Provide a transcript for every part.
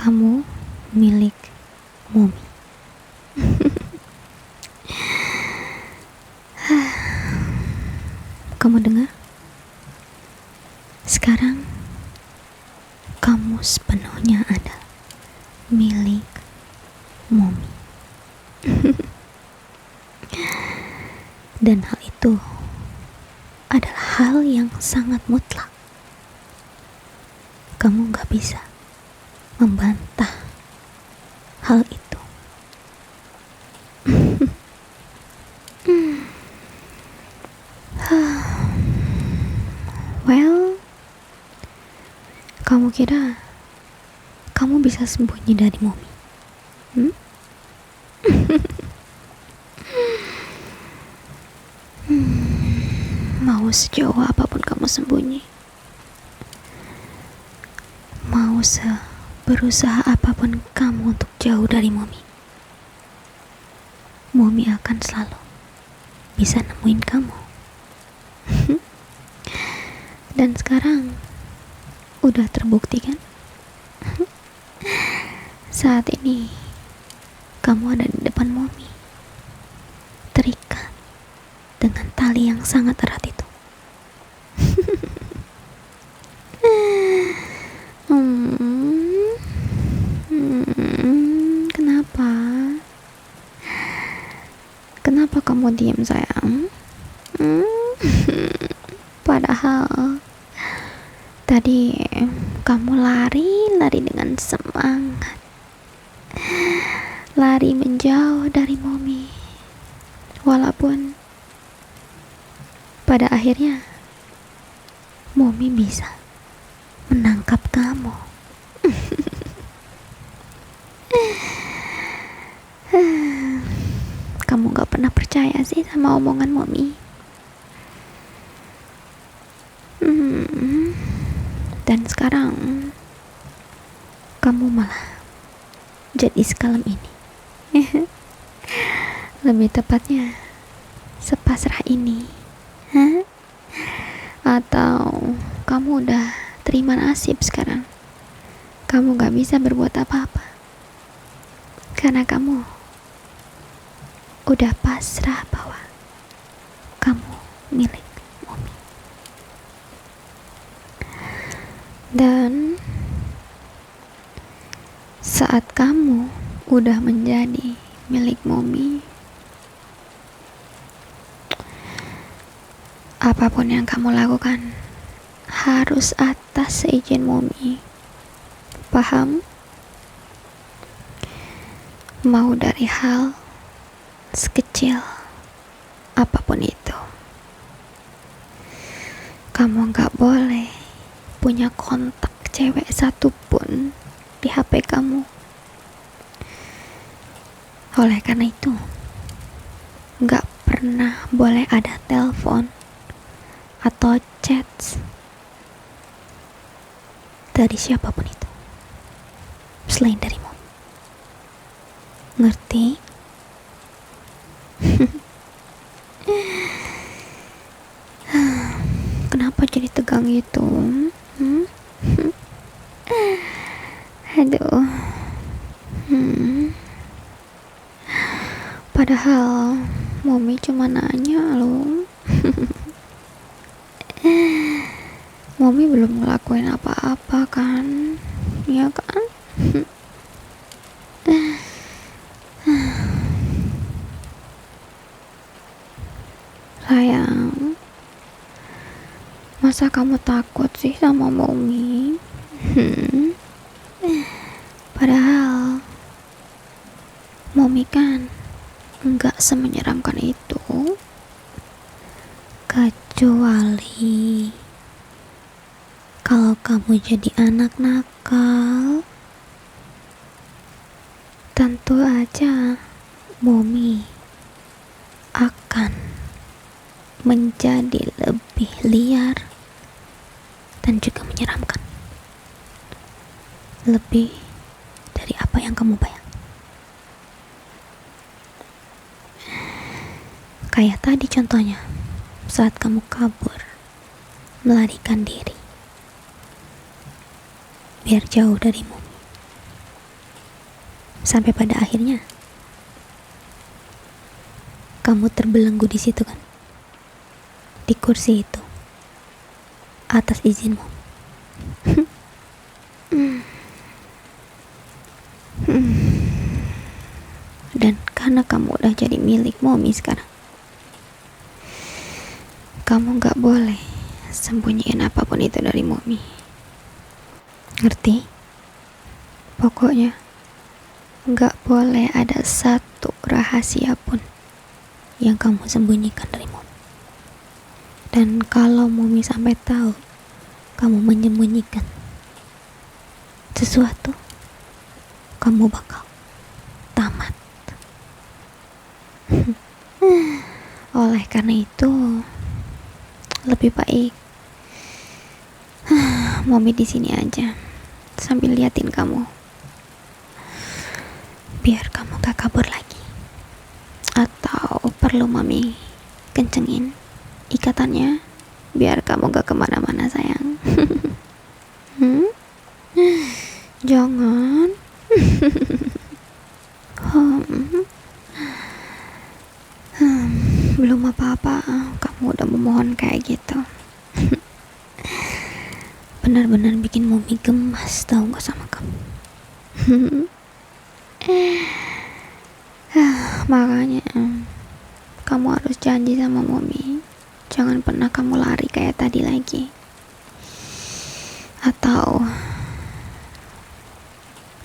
Kamu milik Mumi. Kamu dengar? Sekarang kamu sepenuhnya ada milik Mumi. Dan hal itu adalah hal yang sangat mutlak. Kamu gak bisa membantah hal itu. Well, kamu kira kamu bisa sembunyi dari Mumi? Mau sejauh apapun kamu sembunyi, mau berusaha apapun kamu untuk jauh dari Mumi, Mumi akan selalu bisa nemuin kamu. Dan sekarang udah terbukti kan? Saat ini kamu ada di depan Mumi, terikat dengan tali yang sangat erat itu. Kenapa? Kenapa kamu diam, sayang? Padahal tadi kamu lari dengan semangat, lari menjauh dari Mumi, walaupun pada akhirnya Mumi bisa menangkap kamu. Kamu gak pernah percaya sih sama omongan Mumi. Dan sekarang kamu malah jadi sekalem ini. Lebih tepatnya sepasrah ini. Atau kamu udah terima nasib sekarang? Kamu gak bisa berbuat apa-apa karena kamu udah pasrah bahwa kamu milik Mumi. Dan saat kamu udah menjadi milik Mumi, apapun yang kamu lakukan harus atas seizin Mumi. Paham? Mau dari hal sekecil apapun itu. Kamu gak boleh punya kontak cewek satupun di HP kamu. Oleh karena itu, gak pernah boleh ada telepon atau chat dari siapapun itu selain darimu. Ngerti? Kenapa jadi tegang gitu? Aduh. Padahal Mumi cuma nanya loh. Mumi belum ngelakuin apa-apa kan? Iya kan? Sayang, masa kamu takut sih sama Mumi? Padahal Mumi kan enggak semenyeramkan itu. Kecuali kalau kamu jadi anak nakal, tentu aja Mumi akan menjadi lebih liar dan juga menyeramkan, lebih dari apa yang kamu bayangkan. Kayak tadi contohnya, saat kamu kabur, melarikan diri biar jauh dari Mumi. Sampai pada akhirnya kamu terbelenggu di situ kan, di kursi itu, atas izinmu. Dan karena kamu udah jadi milik Momi sekarang, kamu gak boleh sembunyiin apapun itu dari Momi. Ngerti? Pokoknya gak boleh ada satu rahasia pun yang kamu sembunyikan dari Momi. Dan kalau Momi sampai tahu kamu menyembunyikan sesuatu, kamu bakal tamat. Oleh karena itu, lebih baik Momi di sini aja sambil liatin kamu, biar kamu gak kabur lagi. Atau perlu Mami kencengin ikatannya biar kamu gak kemana-mana sayang. Jangan. Belum apa-apa kamu udah memohon kayak gitu. Benar-benar bikin Momi gemas tau gak sama kamu. Makanya kamu harus janji sama Momi, jangan pernah kamu lari kayak tadi lagi. Atau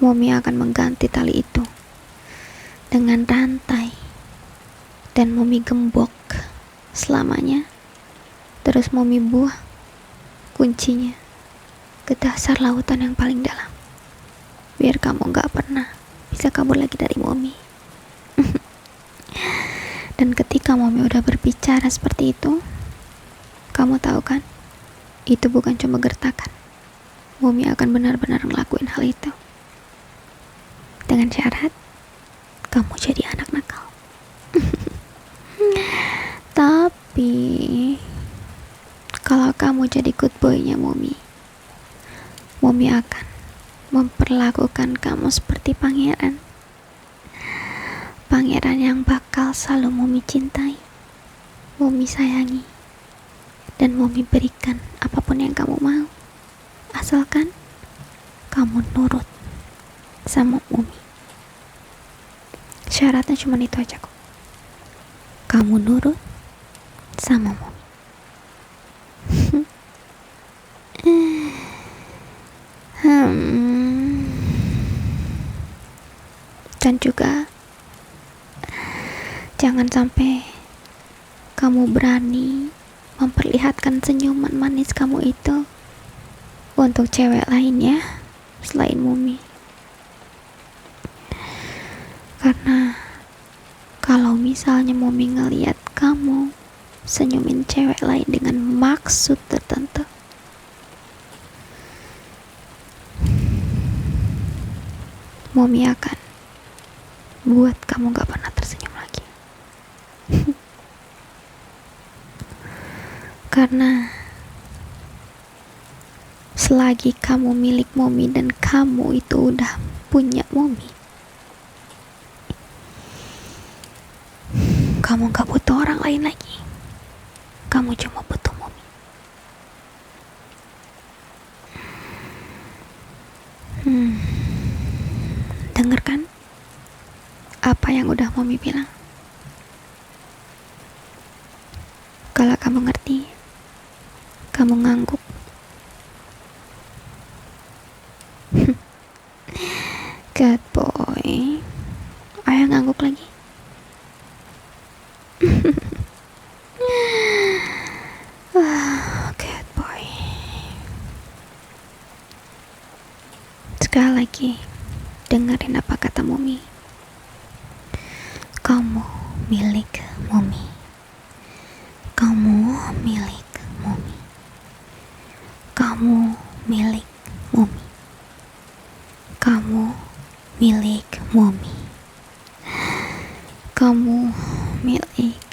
Momi akan mengganti tali itu dengan rantai dan Momi gembok selamanya. Terus Momi buang kuncinya ke dasar lautan yang paling dalam, biar kamu gak pernah bisa kabur lagi dari Momi. Dan ketika Momi udah berbicara seperti itu, kamu tahu kan, itu bukan cuma gertakan. Momi akan benar-benar ngelakuin hal itu. Dengan syarat kamu jadi anak nakal. Tapi kalau kamu jadi good boy-nya Momi, Momi akan memperlakukan kamu seperti pangeran. Pangeran yang bakal selalu Momi cintai, Momi sayangi, dan Momi berikan apapun yang kamu mau, asalkan kamu nurut sama Momi. Syaratnya cuma itu aja kok. Kamu nurut sama Momi. Dan juga jangan sampai kamu berani memperlihatkan senyuman manis kamu itu untuk cewek lainnya selain Momi. Karena kalau misalnya Momi ngeliat kamu senyumin cewek lain dengan maksud tertentu, Momi akan buat kamu gak pernah tersenyum lagi. Karena selagi kamu milik Momi dan kamu itu udah punya Momi, kamu gak butuh orang lain lagi. Kamu cuma butuh Momi. Dengarkan apa yang udah Momi bilang. Kalau kamu ngerti, kamu ngangguk. Good boy. Ayo ngangguk lagi. Good boy. Sekali lagi, dengerin apa kata Momi. Kamu milik Momi. Kamu milik Momi. Kamu milik Momi. Kamu milik Momi. Kamu milik